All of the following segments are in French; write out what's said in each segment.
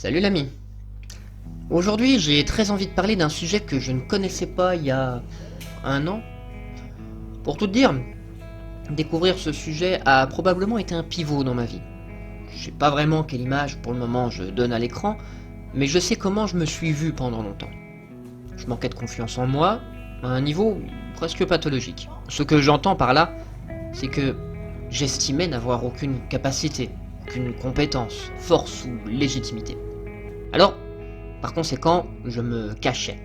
Salut l'ami. Aujourd'hui, j'ai très envie de parler d'un sujet que je ne connaissais pas il y a un an. Pour tout te dire, découvrir ce sujet a probablement été un pivot dans ma vie. Je sais pas vraiment quelle image pour le moment je donne à l'écran, mais je sais comment je me suis vu pendant longtemps. Je manquais de confiance en moi, à un niveau presque pathologique. Ce que j'entends par là, c'est que j'estimais n'avoir aucune capacité, aucune compétence, force ou légitimité. Alors, par conséquent, je me cachais.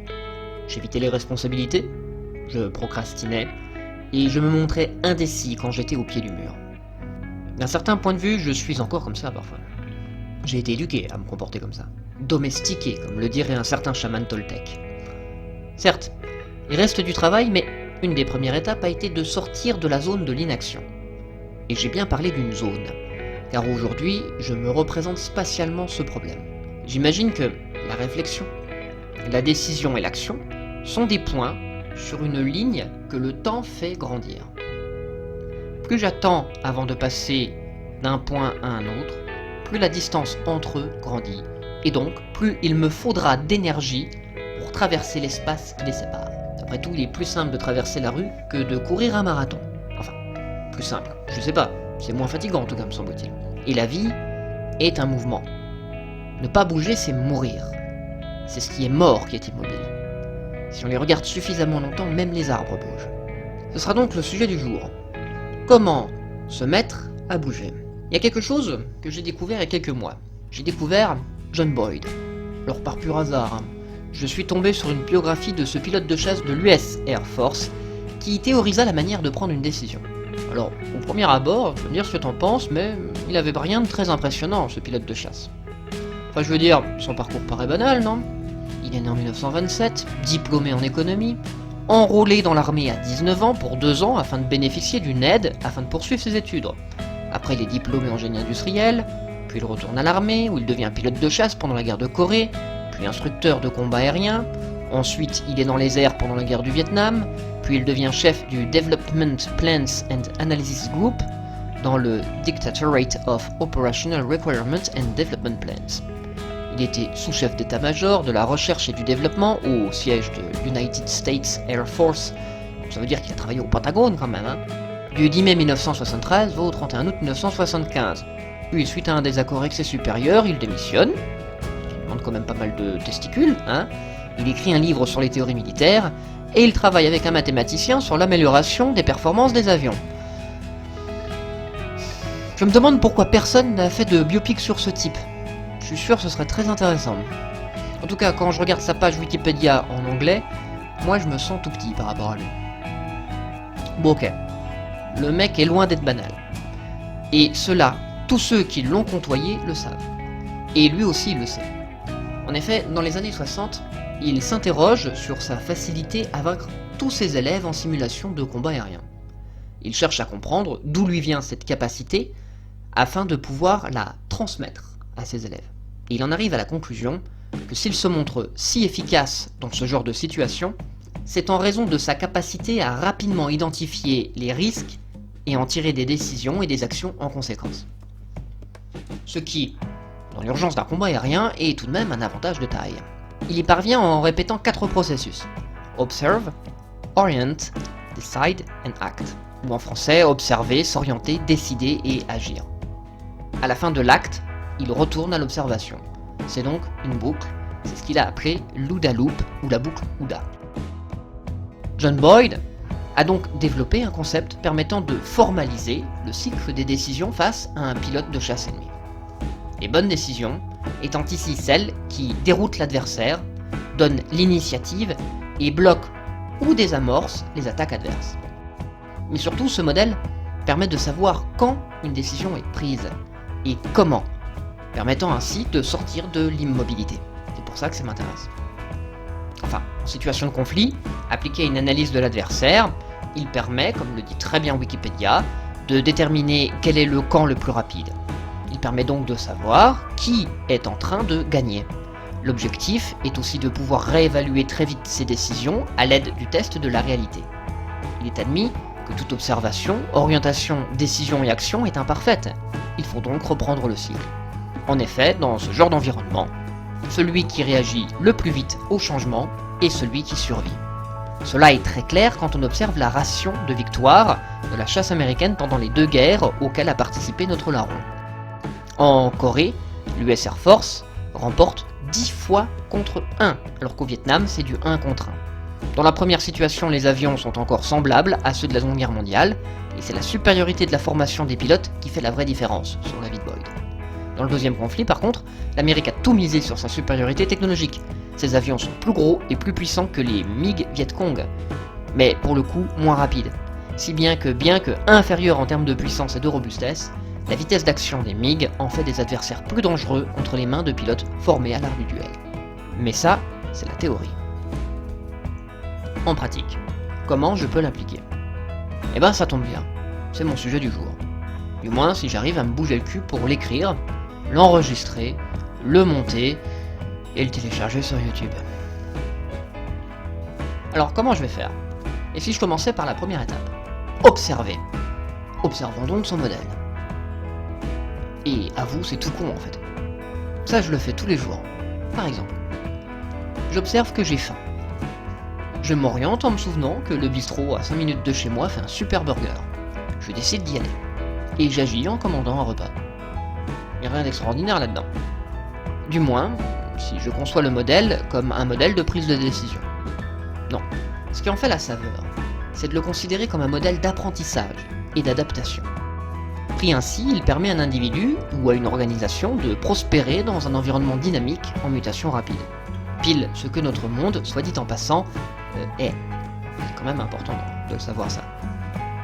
J'évitais les responsabilités, je procrastinais, et je me montrais indécis quand j'étais au pied du mur. D'un certain point de vue, je suis encore comme ça parfois. J'ai été éduqué à me comporter comme ça. Domestiqué, comme le dirait un certain chaman toltèque. Certes, il reste du travail, mais une des premières étapes a été de sortir de la zone de l'inaction. Et j'ai bien parlé d'une zone, car aujourd'hui, je me représente spatialement ce problème. J'imagine que la réflexion, la décision et l'action sont des points sur une ligne que le temps fait grandir. Plus j'attends avant de passer d'un point à un autre, plus la distance entre eux grandit, et donc plus il me faudra d'énergie pour traverser l'espace qui les sépare. Après tout, il est plus simple de traverser la rue que de courir un marathon. Enfin, plus simple, je sais pas, c'est moins fatigant en tout cas me semble-t-il. Et la vie est un mouvement. Ne pas bouger, c'est mourir. C'est ce qui est mort qui est immobile. Si on les regarde suffisamment longtemps, même les arbres bougent. Ce sera donc le sujet du jour. Comment se mettre à bouger? Il y a quelque chose que j'ai découvert il y a quelques mois. J'ai découvert John Boyd. Alors par pur hasard, je suis tombé sur une biographie de ce pilote de chasse de l'US Air Force qui théorisa la manière de prendre une décision. Alors, au premier abord, tu vas me dire ce que t'en penses, mais il avait rien de très impressionnant, ce pilote de chasse. Enfin, je veux dire, son parcours paraît banal, non? Il est né en 1927, diplômé en économie, enrôlé dans l'armée à 19 ans pour 2 ans afin de bénéficier d'une aide afin de poursuivre ses études. Après, il est diplômé en génie industriel, puis il retourne à l'armée où il devient pilote de chasse pendant la guerre de Corée, puis instructeur de combat aérien. Ensuite, il est dans les airs pendant la guerre du Vietnam, puis il devient chef du Development Plans and Analysis Group dans le Directorate of Operational Requirements and Development Plans. Il était sous-chef d'état-major de la recherche et du développement au siège de United States Air Force. Ça veut dire qu'il a travaillé au Pentagone quand même, du 10 mai 1973 au 31 août 1975. Puis, suite à un désaccord avec ses supérieurs, il démissionne. Il demande quand même pas mal de testicules, Il écrit un livre sur les théories militaires, et il travaille avec un mathématicien sur l'amélioration des performances des avions. Je me demande pourquoi personne n'a fait de biopic sur ce type. Je suis sûr que ce serait très intéressant. En tout cas, quand je regarde sa page Wikipédia en anglais, moi je me sens tout petit par rapport à lui. Bon ok, le mec est loin d'être banal. Et cela, tous ceux qui l'ont côtoyé le savent. Et lui aussi il le sait. En effet, dans les années 60, il s'interroge sur sa facilité à vaincre tous ses élèves en simulation de combat aérien. Il cherche à comprendre d'où lui vient cette capacité afin de pouvoir la transmettre à ses élèves. Et il en arrive à la conclusion que s'il se montre si efficace dans ce genre de situation, c'est en raison de sa capacité à rapidement identifier les risques et en tirer des décisions et des actions en conséquence. Ce qui, dans l'urgence d'un combat aérien, est tout de même un avantage de taille. Il y parvient en répétant 4 processus. Observe, Orient, Decide and Act. Ou en français, observer, s'orienter, décider et agir. À la fin de l'acte, il retourne à l'observation. C'est donc une boucle, c'est ce qu'il a appelé l'OODA Loop ou la boucle OODA. John Boyd a donc développé un concept permettant de formaliser le cycle des décisions face à un pilote de chasse ennemi. Les bonnes décisions étant ici celles qui déroutent l'adversaire, donnent l'initiative et bloquent ou désamorcent les attaques adverses. Mais surtout, ce modèle permet de savoir quand une décision est prise et comment, permettant ainsi de sortir de l'immobilité. C'est pour ça que ça m'intéresse. Enfin, en situation de conflit, appliqué à une analyse de l'adversaire, il permet, comme le dit très bien Wikipédia, de déterminer quel est le camp le plus rapide. Il permet donc de savoir qui est en train de gagner. L'objectif est aussi de pouvoir réévaluer très vite ses décisions à l'aide du test de la réalité. Il est admis que toute observation, orientation, décision et action est imparfaite. Il faut donc reprendre le cycle. En effet, dans ce genre d'environnement, Celui qui réagit le plus vite au changement est celui qui survit. Cela est très clair quand on observe la ration de victoire de la chasse américaine pendant les 2 guerres auxquelles a participé notre larron. En Corée, l'US Air Force remporte 10 fois contre 1, alors qu'au Vietnam, c'est du 1 contre 1. Dans la première situation, les avions sont encore semblables à ceux de la Seconde Guerre mondiale, et c'est la supériorité de la formation des pilotes qui fait la vraie différence, sur la vie de Boyd. Dans le deuxième conflit, par contre, l'Amérique a tout misé sur sa supériorité technologique. Ces avions sont plus gros et plus puissants que les MiG Vietcong, mais pour le coup moins rapides. Si bien que inférieurs en termes de puissance et de robustesse, la vitesse d'action des MiG en fait des adversaires plus dangereux entre les mains de pilotes formés à l'art du duel. Mais ça, c'est la théorie. En pratique, comment je peux l'appliquer? Eh ben ça tombe bien, c'est mon sujet du jour. Du moins si j'arrive à me bouger le cul pour l'écrire, l'enregistrer, le monter et le télécharger sur YouTube. Alors comment je vais faire? Et si je commençais par la première étape? Observer. Observons donc son modèle. Et à vous, c'est tout con en fait. Ça, je le fais tous les jours. Par exemple, j'observe que j'ai faim. Je m'oriente en me souvenant que le bistrot à 5 minutes de chez moi fait un super burger. Je décide d'y aller. Et j'agis en commandant un repas. Il n'y a rien d'extraordinaire là-dedans. Du moins, si je conçois le modèle comme un modèle de prise de décision. Non. Ce qui en fait la saveur, c'est de le considérer comme un modèle d'apprentissage et d'adaptation. Pris ainsi, il permet à un individu ou à une organisation de prospérer dans un environnement dynamique en mutation rapide. Pile ce que notre monde, soit dit en passant, est. C'est quand même important de le savoir ça.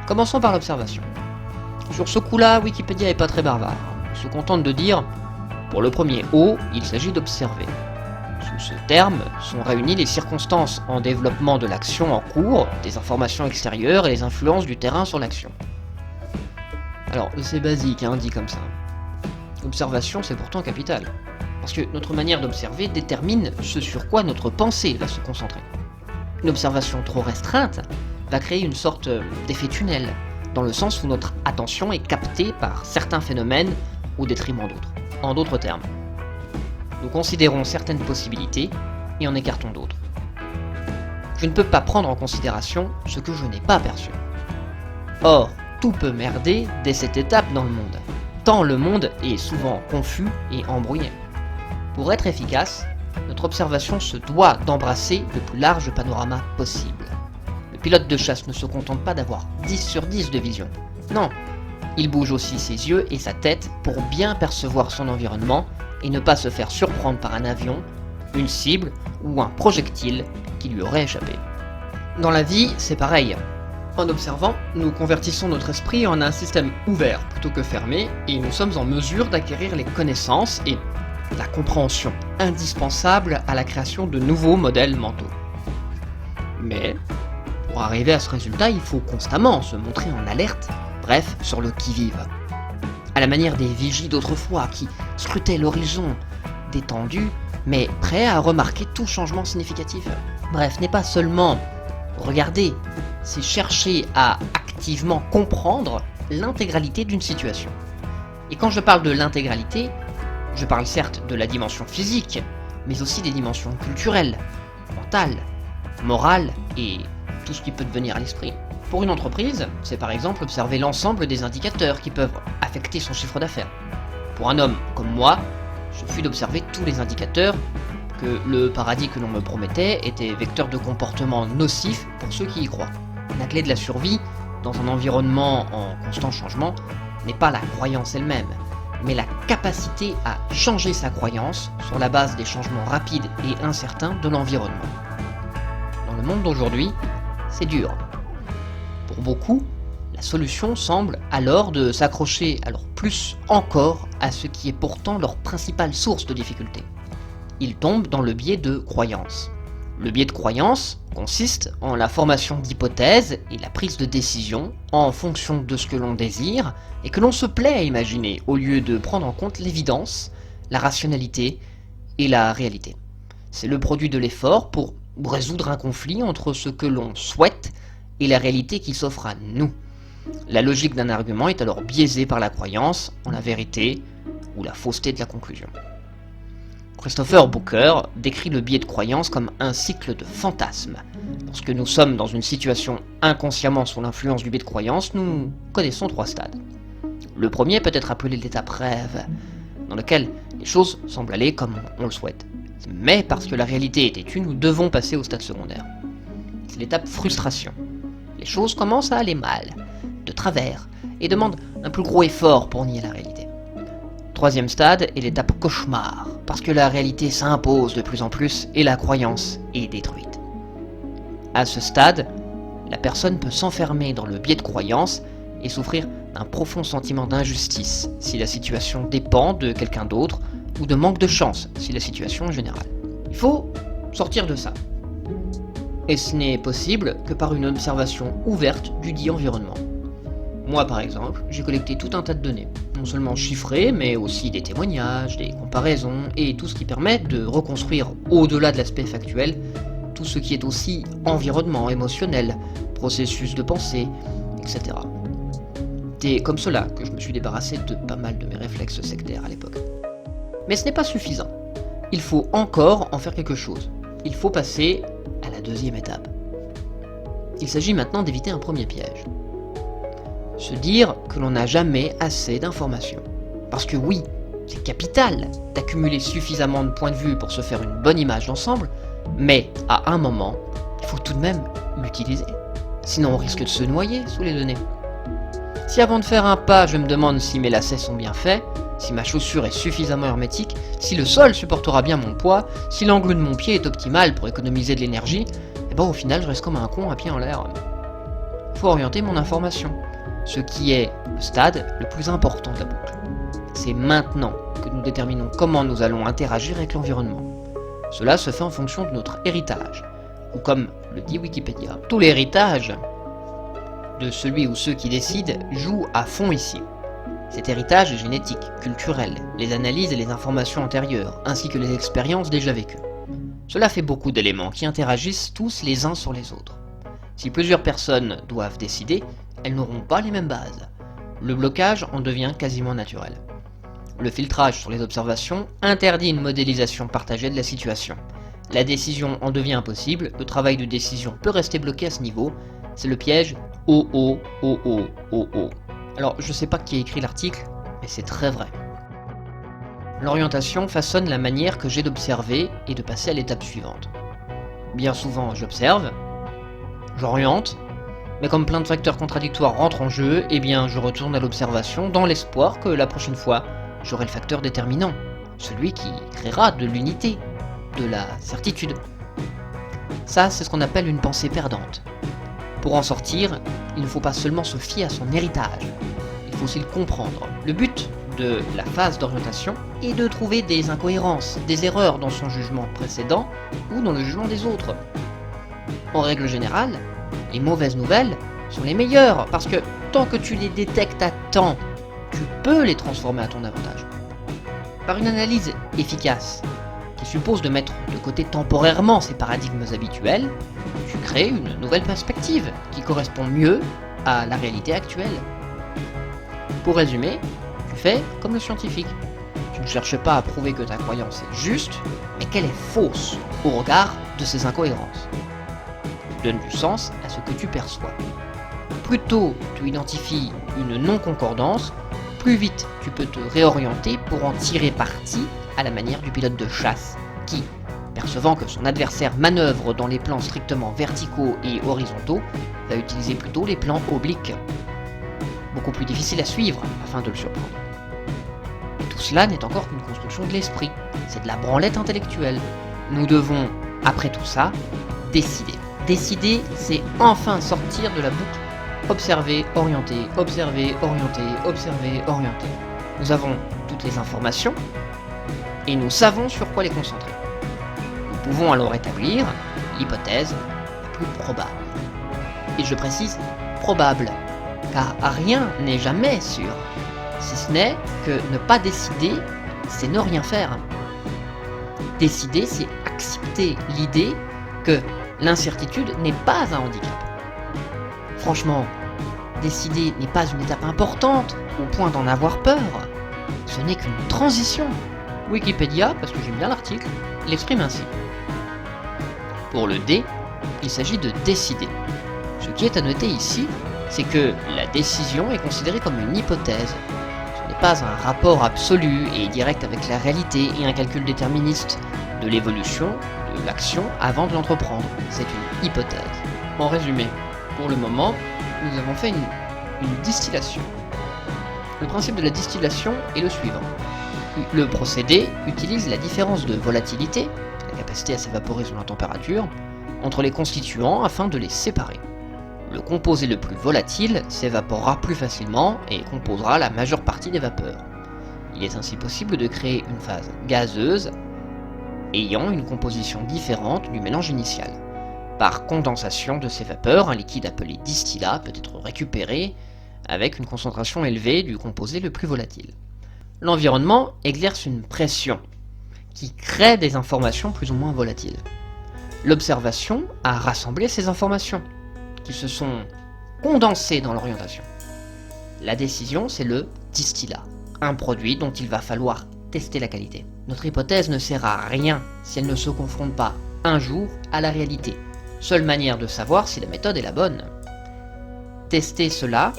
Commençons par l'observation. Sur ce coup-là, Wikipédia est pas très barbare. Il se contente de dire « Pour le premier O, il s'agit d'observer ». Sous ce terme sont réunies les circonstances en développement de l'action en cours, des informations extérieures et les influences du terrain sur l'action. Alors, c'est basique, dit comme ça. L'observation, c'est pourtant capital. Parce que notre manière d'observer détermine ce sur quoi notre pensée va se concentrer. Une observation trop restreinte va créer une sorte d'effet tunnel, dans le sens où notre attention est captée par certains phénomènes au détriment d'autres. En d'autres termes, nous considérons certaines possibilités et en écartons d'autres. Je ne peux pas prendre en considération ce que je n'ai pas perçu. Or, tout peut merder dès cette étape dans le monde, tant le monde est souvent confus et embrouillé. Pour être efficace, notre observation se doit d'embrasser le plus large panorama possible. Le pilote de chasse ne se contente pas d'avoir 10 sur 10 de vision. Non, il bouge aussi ses yeux et sa tête pour bien percevoir son environnement et ne pas se faire surprendre par un avion, une cible ou un projectile qui lui aurait échappé. Dans la vie, c'est pareil. En observant, nous convertissons notre esprit en un système ouvert plutôt que fermé et nous sommes en mesure d'acquérir les connaissances et la compréhension indispensable à la création de nouveaux modèles mentaux. Mais, pour arriver à ce résultat, il faut constamment se montrer en alerte, bref, sur le qui-vive. À la manière des vigies d'autrefois qui scrutaient l'horizon, détendus, mais prêts à remarquer tout changement significatif. Bref, n'est pas seulement regarder, c'est chercher à activement comprendre l'intégralité d'une situation. Et quand je parle de l'intégralité, je parle certes de la dimension physique, mais aussi des dimensions culturelles, mentales, morales et tout ce qui peut devenir à l'esprit. Pour une entreprise, c'est par exemple observer l'ensemble des indicateurs qui peuvent affecter son chiffre d'affaires. Pour un homme comme moi, je fus d'observer tous les indicateurs que le paradis que l'on me promettait était vecteur de comportements nocifs pour ceux qui y croient. La clé de la survie, dans un environnement en constant changement, n'est pas la croyance elle-même, mais la capacité à changer sa croyance sur la base des changements rapides et incertains de l'environnement. Dans le monde d'aujourd'hui, c'est dur. Pour beaucoup, la solution semble alors de s'accrocher alors plus encore à ce qui est pourtant leur principale source de difficulté. Ils tombent dans le biais de croyances. Le biais de croyance consiste en la formation d'hypothèses et la prise de décision en fonction de ce que l'on désire et que l'on se plaît à imaginer au lieu de prendre en compte l'évidence, la rationalité et la réalité. C'est le produit de l'effort pour résoudre un conflit entre ce que l'on souhaite et la réalité qui s'offre à nous. La logique d'un argument est alors biaisée par la croyance en la vérité ou la fausseté de la conclusion. Christopher Booker décrit le biais de croyance comme un cycle de fantasmes. Lorsque nous sommes dans une situation inconsciemment sous l'influence du biais de croyance, nous connaissons 3 stades. Le premier peut être appelé l'étape rêve, dans lequel les choses semblent aller comme on le souhaite. Mais parce que la réalité est têtue, nous devons passer au stade secondaire. C'est l'étape frustration. Les choses commencent à aller mal, de travers, et demandent un plus gros effort pour nier la réalité. Troisième stade est l'étape cauchemar, parce que la réalité s'impose de plus en plus et la croyance est détruite. À ce stade, la personne peut s'enfermer dans le biais de croyance et souffrir d'un profond sentiment d'injustice si la situation dépend de quelqu'un d'autre ou de manque de chance si la situation est générale. Il faut sortir de ça. Et ce n'est possible que par une observation ouverte du dit environnement. Moi par exemple, j'ai collecté tout un tas de données, non seulement chiffrées, mais aussi des témoignages, des comparaisons, et tout ce qui permet de reconstruire au-delà de l'aspect factuel, tout ce qui est aussi environnement émotionnel, processus de pensée, etc. C'est comme cela que je me suis débarrassé de pas mal de mes réflexes sectaires à l'époque. Mais ce n'est pas suffisant. Il faut encore en faire quelque chose. Il faut passer à la deuxième étape. Il s'agit maintenant d'éviter un premier piège. Se dire que l'on n'a jamais assez d'informations. Parce que oui, c'est capital d'accumuler suffisamment de points de vue pour se faire une bonne image d'ensemble, mais à un moment, il faut tout de même l'utiliser. Sinon on risque de se noyer sous les données. Si avant de faire un pas, je me demande si mes lacets sont bien faits, si ma chaussure est suffisamment hermétique, si le sol supportera bien mon poids, si l'angle de mon pied est optimal pour économiser de l'énergie, et ben au final je reste comme un con à pied en l'air. Faut orienter mon information, ce qui est le stade le plus important de la boucle. C'est maintenant que nous déterminons comment nous allons interagir avec l'environnement. Cela se fait en fonction de notre héritage, ou comme le dit Wikipédia, tout l'héritage de celui ou ceux qui décident joue à fond ici. Cet héritage est génétique, culturel, les analyses et les informations antérieures, ainsi que les expériences déjà vécues. Cela fait beaucoup d'éléments qui interagissent tous les uns sur les autres. Si plusieurs personnes doivent décider, elles n'auront pas les mêmes bases. Le blocage en devient quasiment naturel. Le filtrage sur les observations interdit une modélisation partagée de la situation. La décision en devient impossible, le travail de décision peut rester bloqué à ce niveau, c'est le piège OO. Alors, je sais pas qui a écrit l'article, mais c'est très vrai. L'orientation façonne la manière que j'ai d'observer et de passer à l'étape suivante. Bien souvent, j'observe, j'oriente, mais comme plein de facteurs contradictoires rentrent en jeu, eh bien, je retourne à l'observation dans l'espoir que la prochaine fois, j'aurai le facteur déterminant, celui qui créera de l'unité, de la certitude. Ça, c'est ce qu'on appelle une pensée perdante. Pour en sortir, il ne faut pas seulement se fier à son héritage, il faut aussi le comprendre. Le but de la phase d'orientation est de trouver des incohérences, des erreurs dans son jugement précédent ou dans le jugement des autres. En règle générale, les mauvaises nouvelles sont les meilleures, parce que tant que tu les détectes à temps, tu peux les transformer à ton avantage. Par une analyse efficace, qui suppose de mettre de côté temporairement ces paradigmes habituels, tu crées une nouvelle perspective qui correspond mieux à la réalité actuelle. Pour résumer, tu fais comme le scientifique. Tu ne cherches pas à prouver que ta croyance est juste, mais qu'elle est fausse au regard de ces incohérences. Tu donnes du sens à ce que tu perçois. Plus tôt tu identifies une non-concordance, plus vite tu peux te réorienter pour en tirer parti à la manière du pilote de chasse qui, percevant que son adversaire manœuvre dans les plans strictement verticaux et horizontaux, va utiliser plutôt les plans obliques. Beaucoup plus difficile à suivre afin de le surprendre. Et tout cela n'est encore qu'une construction de l'esprit, c'est de la branlette intellectuelle. Nous devons, après tout ça, décider. Décider, c'est enfin sortir de la boucle observer, orienter, observer, orienter, observer, orienter. Nous avons toutes les informations et nous savons sur quoi les concentrer. Nous pouvons alors établir l'hypothèse la plus probable. Et je précise probable, car rien n'est jamais sûr, si ce n'est que ne pas décider, c'est ne rien faire. Décider, c'est accepter l'idée que l'incertitude n'est pas un handicap. Franchement, décider n'est pas une étape importante au point d'en avoir peur. Ce n'est qu'une transition. Wikipédia, parce que j'aime bien l'article, l'exprime ainsi. Pour le D, il s'agit de décider. Ce qui est à noter ici, c'est que la décision est considérée comme une hypothèse. Ce n'est pas un rapport absolu et direct avec la réalité et un calcul déterministe de l'évolution de l'action avant de l'entreprendre. C'est une hypothèse. En résumé, pour le moment, nous avons fait une distillation. Le principe de la distillation est le suivant. Le procédé utilise la différence de volatilité, la capacité à s'évaporer sous la température, entre les constituants afin de les séparer. Le composé le plus volatile s'évaporera plus facilement et composera la majeure partie des vapeurs. Il est ainsi possible de créer une phase gazeuse ayant une composition différente du mélange initial. Par condensation de ces vapeurs, un liquide appelé distillat peut être récupéré avec une concentration élevée du composé le plus volatile. L'environnement exerce une pression qui crée des informations plus ou moins volatiles. L'observation a rassemblé ces informations qui se sont condensées dans l'orientation. La décision, c'est le distillat, un produit dont il va falloir tester la qualité. Notre hypothèse ne sert à rien si elle ne se confronte pas un jour à la réalité. Seule manière de savoir si la méthode est la bonne. Tester cela,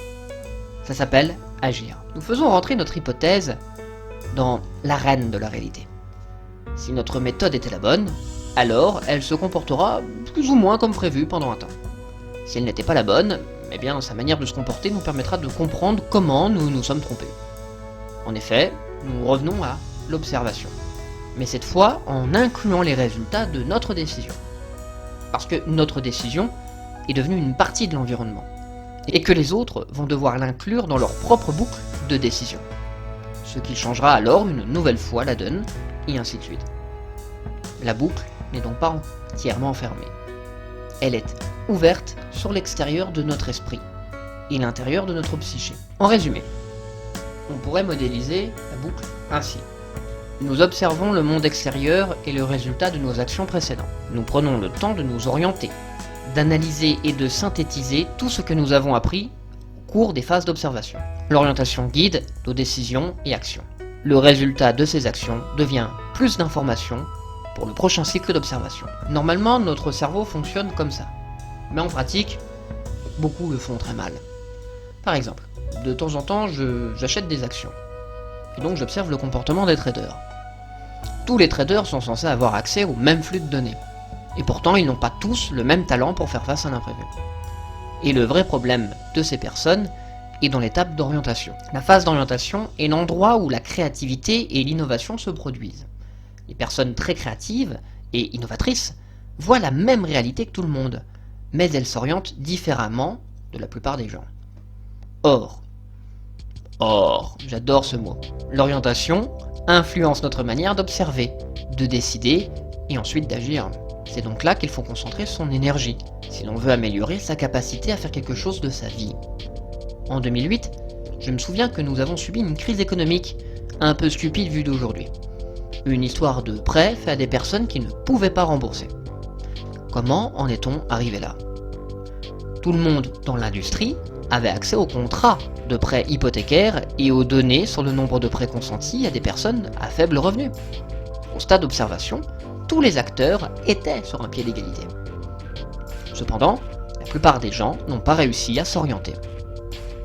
ça s'appelle agir. Nous faisons rentrer notre hypothèse dans l'arène de la réalité. Si notre méthode était la bonne, alors elle se comportera plus ou moins comme prévu pendant un temps. Si elle n'était pas la bonne, eh bien sa manière de se comporter nous permettra de comprendre comment nous nous sommes trompés. En effet, nous revenons à l'observation, mais cette fois en incluant les résultats de notre décision. Parce que notre décision est devenue une partie de l'environnement, et que les autres vont devoir l'inclure dans leur propre boucle de décision. Ce qui changera alors une nouvelle fois la donne, et ainsi de suite. La boucle n'est donc pas entièrement fermée. Elle est ouverte sur l'extérieur de notre esprit, et l'intérieur de notre psyché. En résumé, on pourrait modéliser la boucle ainsi. Nous observons le monde extérieur et le résultat de nos actions précédentes. Nous prenons le temps de nous orienter, d'analyser et de synthétiser tout ce que nous avons appris au cours des phases d'observation. L'orientation guide nos décisions et actions. Le résultat de ces actions devient plus d'informations pour le prochain cycle d'observation. Normalement, notre cerveau fonctionne comme ça. Mais en pratique, beaucoup le font très mal. Par exemple, de temps en temps, j'achète des actions. Et donc j'observe le comportement des traders. Tous les traders sont censés avoir accès au même flux de données. Et pourtant, ils n'ont pas tous le même talent pour faire face à l'imprévu. Et le vrai problème de ces personnes est dans l'étape d'orientation. La phase d'orientation est l'endroit où la créativité et l'innovation se produisent. Les personnes très créatives et innovatrices voient la même réalité que tout le monde, mais elles s'orientent différemment de la plupart des gens. Or, j'adore ce mot, l'orientation influence notre manière d'observer, de décider et ensuite d'agir. C'est donc là qu'il faut concentrer son énergie, si l'on veut améliorer sa capacité à faire quelque chose de sa vie. En 2008, je me souviens que nous avons subi une crise économique un peu stupide vue d'aujourd'hui. Une histoire de prêt fait à des personnes qui ne pouvaient pas rembourser. Comment en est-on arrivé là? Tout le monde dans l'industrie avait accès aux contrats de prêts hypothécaires et aux données sur le nombre de prêts consentis à des personnes à faible revenu. Au stade d'observation, tous les acteurs étaient sur un pied d'égalité. Cependant, la plupart des gens n'ont pas réussi à s'orienter.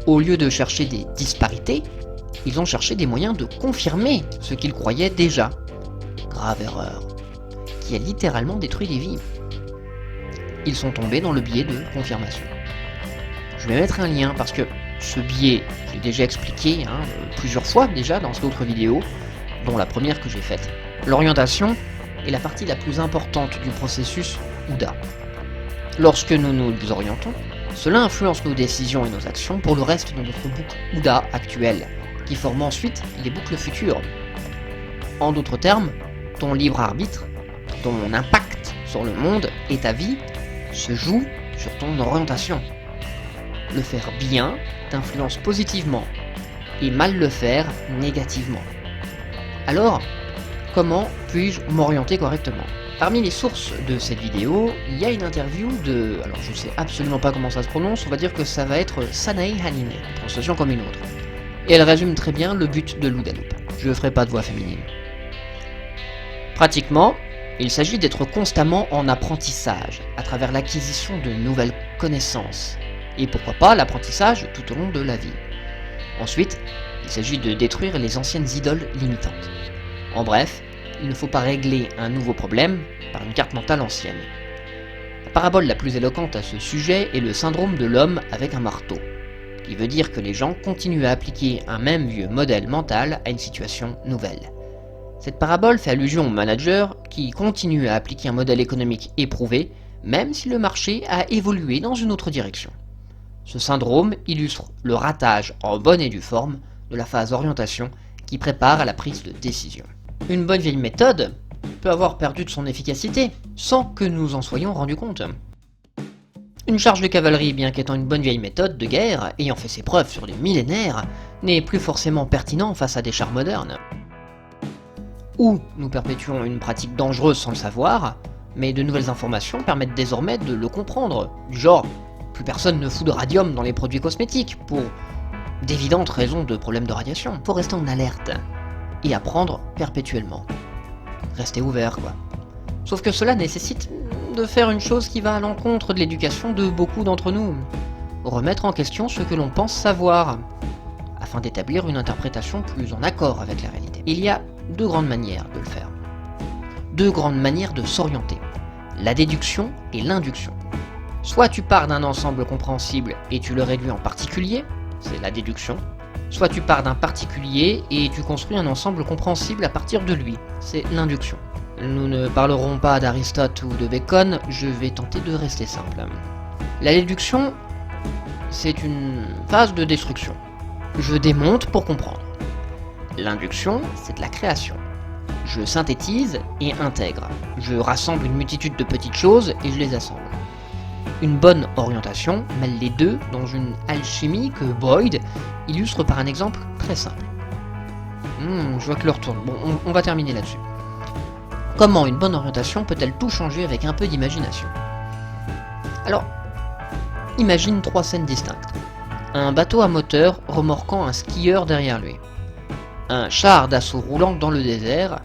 Au lieu de chercher des disparités, ils ont cherché des moyens de confirmer ce qu'ils croyaient déjà. Grave erreur, qui a littéralement détruit des vies. Ils sont tombés dans le biais de confirmation. Je vais mettre un lien parce que ce biais, je l'ai déjà expliqué plusieurs fois déjà dans d'autres vidéos, dont la première que j'ai faite. L'orientation est la partie la plus importante du processus OUDA. Lorsque nous nous orientons, cela influence nos décisions et nos actions pour le reste de notre boucle OUDA actuelle, qui forme ensuite les boucles futures. En d'autres termes, ton libre arbitre, ton impact sur le monde et ta vie se joue sur ton orientation. Le faire bien t'influence positivement et mal le faire négativement. Alors, comment puis-je m'orienter correctement? Parmi les sources de cette vidéo, il y a une interview de... Alors je sais absolument pas comment ça se prononce, on va dire que ça va être Sanae Haline, prononciation comme une autre. Et elle résume très bien le but de l'OODA Loop. Je ferai pas de voix féminine. Pratiquement, il s'agit d'être constamment en apprentissage, à travers l'acquisition de nouvelles connaissances, et pourquoi pas l'apprentissage tout au long de la vie. Ensuite, il s'agit de détruire les anciennes idoles limitantes. En bref, il ne faut pas régler un nouveau problème par une carte mentale ancienne. La parabole la plus éloquente à ce sujet est le syndrome de l'homme avec un marteau, qui veut dire que les gens continuent à appliquer un même vieux modèle mental à une situation nouvelle. Cette parabole fait allusion aux managers qui continuent à appliquer un modèle économique éprouvé, même si le marché a évolué dans une autre direction. Ce syndrome illustre le ratage en bonne et due forme de la phase orientation qui prépare à la prise de décision. Une bonne vieille méthode peut avoir perdu de son efficacité sans que nous en soyons rendus compte. Une charge de cavalerie, bien qu'étant une bonne vieille méthode de guerre, ayant fait ses preuves sur des millénaires, n'est plus forcément pertinent face à des chars modernes. Ou nous perpétuons une pratique dangereuse sans le savoir, mais de nouvelles informations permettent désormais de le comprendre, du genre plus personne ne fout de radium dans les produits cosmétiques, pour d'évidentes raisons de problèmes de radiation. Faut rester en alerte, et apprendre perpétuellement. Rester ouvert, quoi. Sauf que cela nécessite de faire une chose qui va à l'encontre de l'éducation de beaucoup d'entre nous. Remettre en question ce que l'on pense savoir, afin d'établir une interprétation plus en accord avec la réalité. Il y a deux grandes manières de le faire. Deux grandes manières de s'orienter. La déduction et l'induction. Soit tu pars d'un ensemble compréhensible et tu le réduis en particulier, c'est la déduction. Soit tu pars d'un particulier et tu construis un ensemble compréhensible à partir de lui, c'est l'induction. Nous ne parlerons pas d'Aristote ou de Bacon, je vais tenter de rester simple. La déduction, c'est une phase de destruction. Je démonte pour comprendre. L'induction, c'est de la création. Je synthétise et intègre. Je rassemble une multitude de petites choses et je les assemble. Une bonne orientation mêle les deux dans une alchimie que Boyd illustre par un exemple très simple. Je vois que l'heure tourne. Bon, on va terminer là-dessus. Comment une bonne orientation peut-elle tout changer avec un peu d'imagination? Alors, imagine trois scènes distinctes. Un bateau à moteur remorquant un skieur derrière lui. Un char d'assaut roulant dans le désert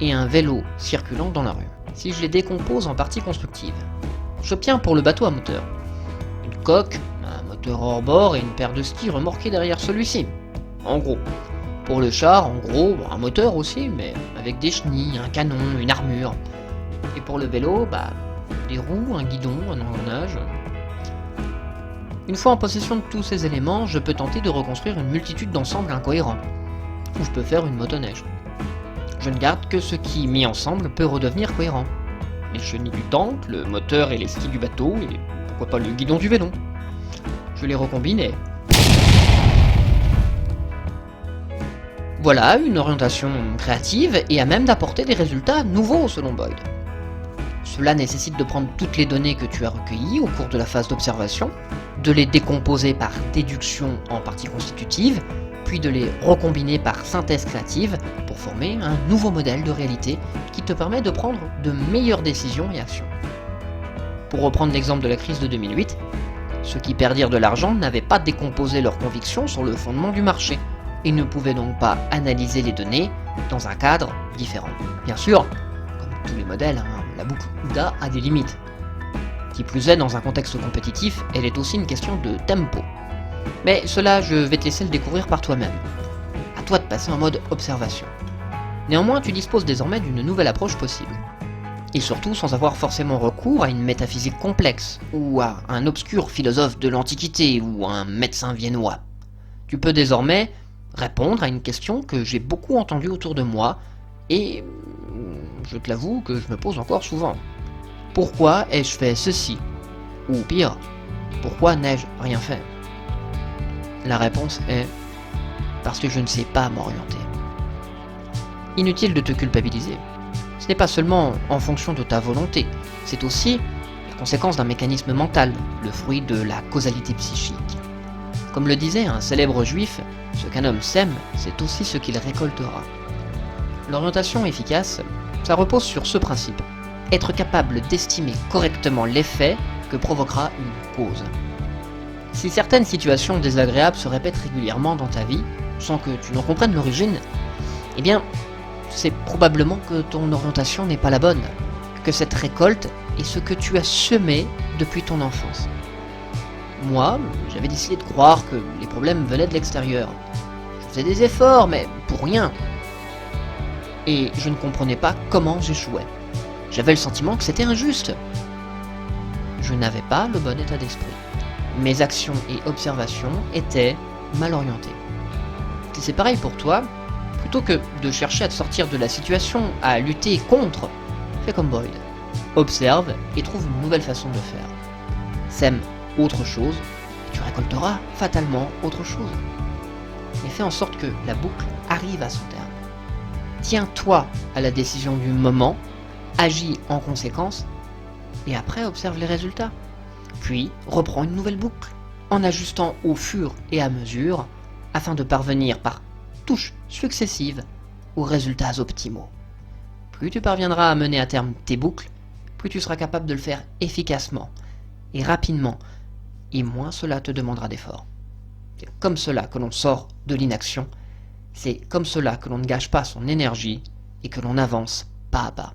et un vélo circulant dans la rue. Si je les décompose en parties constructives, j'obtiens pour le bateau à moteur une coque, un moteur hors bord et une paire de skis remorqués derrière celui-ci. En gros. Pour le char, en gros, un moteur aussi, mais avec des chenilles, un canon, une armure. Et pour le vélo, des roues, un guidon, un engrenage. Une fois en possession de tous ces éléments, je peux tenter de reconstruire une multitude d'ensembles incohérents. Ou je peux faire une motoneige. Je ne garde que ce qui, mis ensemble, peut redevenir cohérent. Les chenilles du tank, le moteur et les skis du bateau, et pourquoi pas le guidon du vélo. Je les recombine et... Voilà une orientation créative et à même d'apporter des résultats nouveaux selon Boyd. Cela nécessite de prendre toutes les données que tu as recueillies au cours de la phase d'observation, de les décomposer par déduction en parties constitutives, puis de les recombiner par synthèse créative pour former un nouveau modèle de réalité qui te permet de prendre de meilleures décisions et actions. Pour reprendre l'exemple de la crise de 2008, ceux qui perdirent de l'argent n'avaient pas décomposé leurs convictions sur le fondement du marché, et ne pouvaient donc pas analyser les données dans un cadre différent. Bien sûr, comme tous les modèles, la boucle OODA a des limites. Qui plus est, dans un contexte compétitif, elle est aussi une question de tempo. Mais cela, je vais te laisser le découvrir par toi-même. À toi de passer en mode observation. Néanmoins, tu disposes désormais d'une nouvelle approche possible. Et surtout sans avoir forcément recours à une métaphysique complexe, ou à un obscur philosophe de l'Antiquité, ou à un médecin viennois. Tu peux désormais répondre à une question que j'ai beaucoup entendue autour de moi, et je te l'avoue que je me pose encore souvent. Pourquoi ai-je fait ceci? Ou pire, pourquoi n'ai-je rien fait? La réponse est parce que je ne sais pas m'orienter. Inutile de te culpabiliser. Ce n'est pas seulement en fonction de ta volonté, c'est aussi la conséquence d'un mécanisme mental, le fruit de la causalité psychique. Comme le disait un célèbre juif, ce qu'un homme sème, c'est aussi ce qu'il récoltera. L'orientation efficace, ça repose sur ce principe. Être capable d'estimer correctement l'effet que provoquera une cause. Si certaines situations désagréables se répètent régulièrement dans ta vie, sans que tu n'en comprennes l'origine, eh bien, c'est probablement que ton orientation n'est pas la bonne, que cette récolte est ce que tu as semé depuis ton enfance. Moi, j'avais décidé de croire que les problèmes venaient de l'extérieur. Je faisais des efforts, mais pour rien. Et je ne comprenais pas comment j'échouais. J'avais le sentiment que c'était injuste. Je n'avais pas le bon état d'esprit. Mes actions et observations étaient mal orientées. Si c'est pareil pour toi, plutôt que de chercher à te sortir de la situation, à lutter contre, fais comme Boyd. Observe et trouve une nouvelle façon de faire. Sème autre chose et tu récolteras fatalement autre chose. Mais fais en sorte que la boucle arrive à son terme. Tiens-toi à la décision du moment, agis en conséquence et après observe les résultats. Puis reprends une nouvelle boucle en ajustant au fur et à mesure afin de parvenir par touches successives aux résultats optimaux. Plus tu parviendras à mener à terme tes boucles, plus tu seras capable de le faire efficacement et rapidement, et moins cela te demandera d'efforts. C'est comme cela que l'on sort de l'inaction, c'est comme cela que l'on ne gâche pas son énergie et que l'on avance pas à pas.